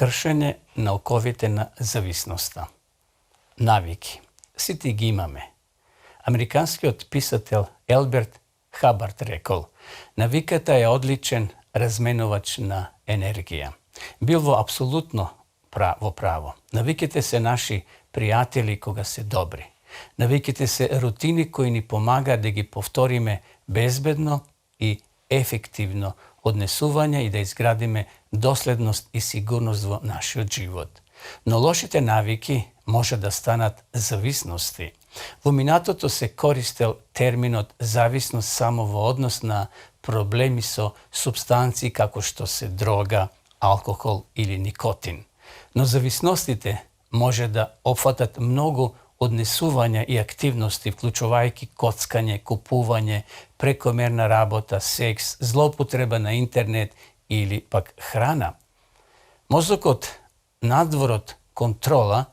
Кршење на оковите на зависноста. Навики. Сите ги имаме. Американскиот писател Елберт Хабард рекол: навиката е одличен разменувач на енергија. Бил во апсолутно во право. Навиките се наши пријатели кога се добри. Навиките се рутини кои ни помагаат да ги повториме безбедно и ефективно однесување и да изградиме доследност и сигурност во нашиот живот. Но лошите навики може да станат зависности. Во минатото се користел терминот зависност само во однос на проблеми со супстанции како што се дрога, алкохол или никотин. Но зависностите може да опфатат многу однесувања и активности, вклучувајќи коцкање, купување, прекомерна работа, секс, злоупотреба на интернет или пак храна. Мозокот надвор од контрола,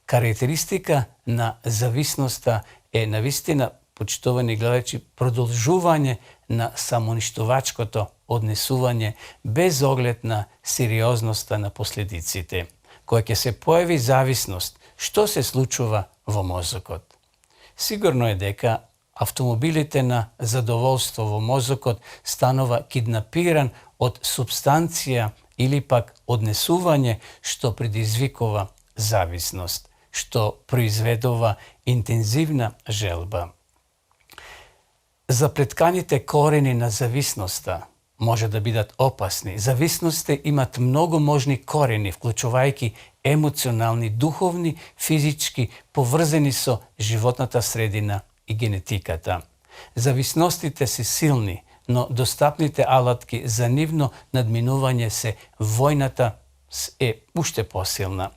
карактеристика на зависноста е навистина, почитувани гледачи, продолжување на самоуништувачкото однесување без оглед на сериозноста на последиците. Кога ќе се појави зависност, што се случува во мозокот? Сигурно е дека автомобилите на задоволство во мозокот станува киднапиран од субстанција или пак однесување што предизвикува зависност, што произведува интензивна желба. Заплетканите корени на зависноста може да бидат опасни. Зависностите имат многу можни корени, вклучувајќи емоционални, духовни, физички, поврзани со животната средина и генетиката. Зависностите се силни, но достапните алатки за нивно надминување се војната е уште посилна.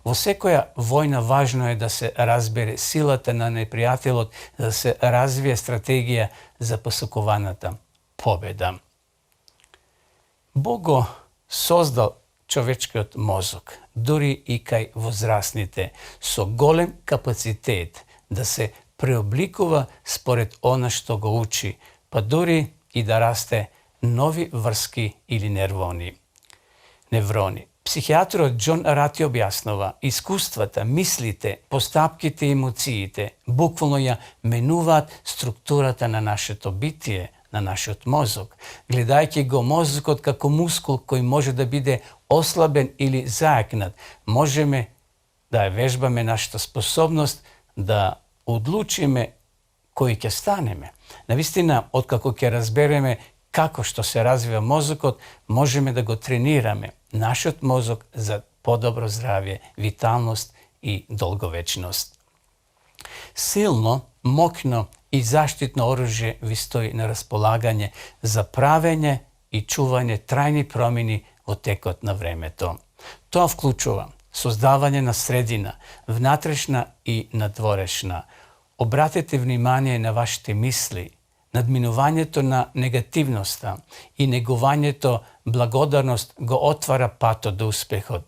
Во секоја војна важно е да се разбере силата на непријателот, да се развие стратегија за посокуваната победа. Бог го создал човечкиот мозок, дури и кај возрастните, со голем капацитет да се преобликува според она што го учи, па дури и да расте нови врски или неврони. Психијатрот Џон Рати објаснува: искуствата, мислите, постапките и емоциите буквално ја менуваат структурата на нашето битие, на нашиот мозок. Гледајќи го мозокот како мускул кој може да биде ослабен или зајакнат, можеме да ја вежбаме нашата способност да одлучиме кои ќе станеме. Навистина, откако ќе разбереме како што се развива мозокот, можеме да го тренираме нашиот мозок за подобро здравје, виталност и долговечност. Силно, моќно и заштитно оружје ви стои на располагање за правење и чување трајни промени во текот на времето. Тоа вклучува создавање на средина, внатрешна и надворешна. Обратете внимание на вашите мисли, надминувањето на негативноста и негувањето благодарност го отвара патот до успехот.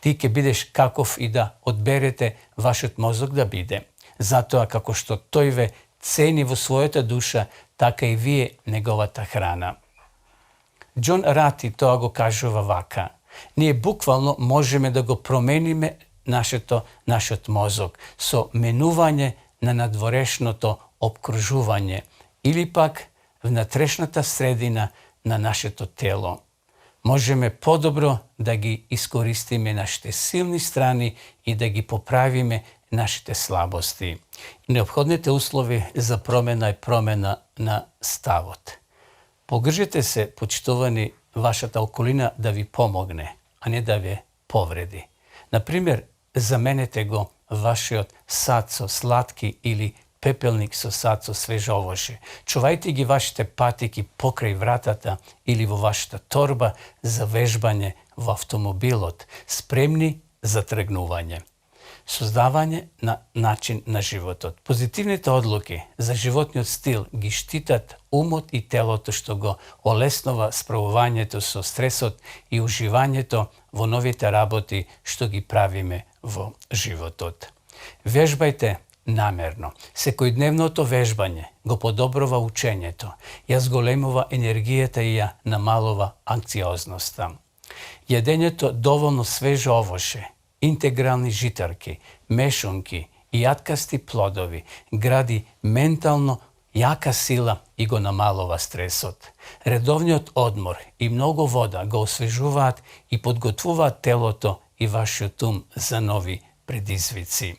Ти ќе бидеш каков и да одберете вашиот мозок да биде. Затоа како што тој ве цени во својата душа, така и вие неговата храна. Џон Рати тоа го кажува вака: ние буквално можеме да го промениме нашиот мозок со менување на надворешното обкружување или пак внатрешната средина на нашето тело. Можеме подобро да ги искористиме нашите силни страни и да ги поправиме нашите слабости. Неопходните услови за промена е промена на ставот. Погрижете се, почитувани, вашата околина да ви помогне, а не да ве повреди. Например, заменете го вашиот сад со сладки или пепелник со сад со свеж овоше. Чувајте ги вашите патики покрај вратата или во вашата торба за вежбање во автомобилот, спремни за тргнување. Создавање на начин на животот. Позитивните одлуки за животниот стил ги штитат умот и телото, што го олеснува справувањето со стресот и уживањето во новите работи што ги правиме во животот. Вежбајте намерно. Секојдневното вежбање го подобрува учењето, ја зголемува енергијата и ја намалува анксиозноста. Jedењето доволно свежо овоше, интегрални житарки, мешунки и јаткасти плодови гради ментално јака сила и го намалува стресот. Редовниот одмор и многу вода го освежуваат и подготвуваат телото и вашиот ум за нови предизвици.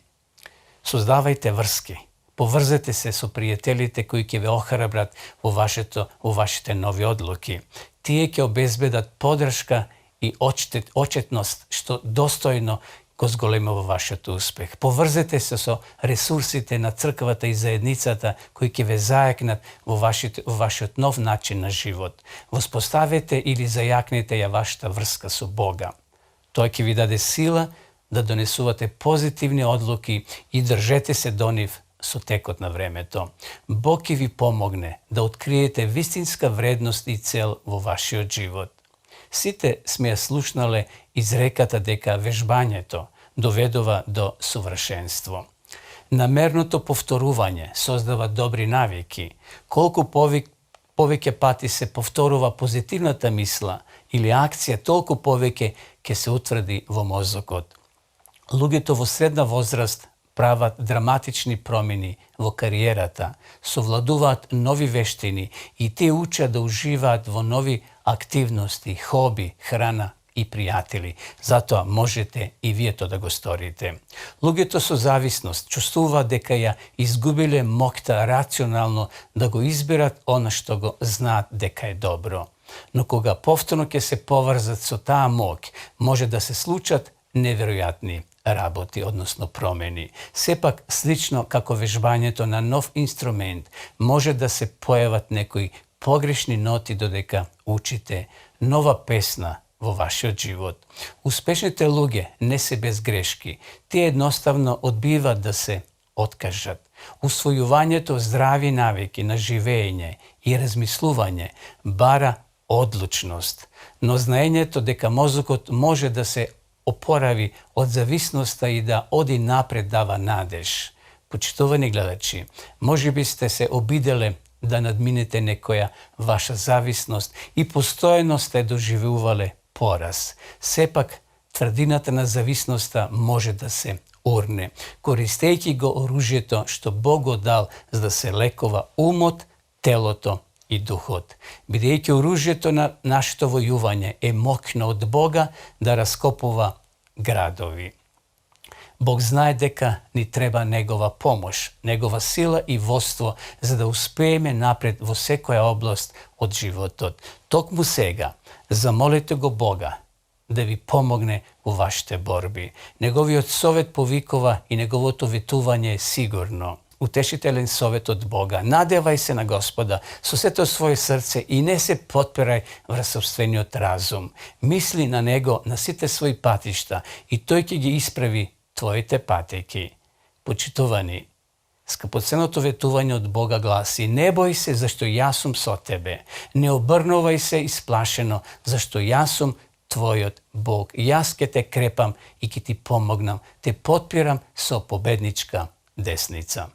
Создавајте врски. Поврзете се со пријателите кои ќе ве охрабрат во вашите нови одлуки. Тие ќе обезбедат поддршка и очетност што достојно го зголемува вашиот успех. Поврзете се со ресурсите на црквата и заедницата кои ќе ве зајакнат во вашиот нов начин на живот. Воспоставете или зајакнете ја вашата врска со Бога. Тој ќе ви даде сила да донесувате позитивни одлуки и држете се до нив со текот на времето. Бог ќе ви помогне да откриете вистинска вредност и цел во вашиот живот. Сите сме ја слушнале изреката дека вежбањето доведува до совршенство. Намерното повторување создава добри навики. Колку повеќе пати се повторува позитивната мисла или акција, толку повеќе ќе се утврди во мозокот. Луѓето во средна возраст прават драматични промени во кариерата, совладуваат нови вештини и тие учат да уживаат во нови активности, хоби, храна и пријатели. Затоа можете и вие тоа да го сторите. Луѓето со зависност чувствуваат дека ја изгубиле моќта рационално да го изберат она што го знаат дека е добро. Но кога повторно ќе се поврзат со таа моќ, може да се случат неверојатни работи, односно промени. Сепак, слично како вежбањето на нов инструмент, може да се појават некои погрешни ноти додека учите нова песна во вашиот живот. Успешните луѓе не се без грешки. Тие едноставно одбиваат да се откажат. Усвојувањето здрави навики на живење и размислување бара одлучност, но знаењето дека мозокот може да се опорави од зависноста и да оди напред дава надеж. Почитувани гледачи, може би сте се обиделе да надминете некоја ваша зависност и постојано сте доживувале пораз. Сепак, тврдината на зависноста може да се урне, користејќи го оружјето што Бог го дал за да се лекува умот, телото и духот. Бидејќи оружјето на нашето војување е моќно од Бога да раскопува градови. Бог знае дека ни треба Негова помош, Негова сила и воство за да успееме напред во секоја област од животот. Токму сега, замолете го Бога да ви помогне во вашите борби. Неговиот совет повикува и неговото ветување е сигурно. Утешителен совет од Бога. Надевај се на Господа со сето своје срце и не се потпирај врз сопствениот разум. Мисли на Него на сите своји патишта и Тој ќе ги исправи твоите патеки. Почитувани, скъпоценното ветување од Бога гласи: не бој се, зашто јас сум со тебе. Не обрнувај се исплашено, зашто јас сум твојот Бог. Јас ке те крепам и ке ти помогнам, те потпирам со победничка десница.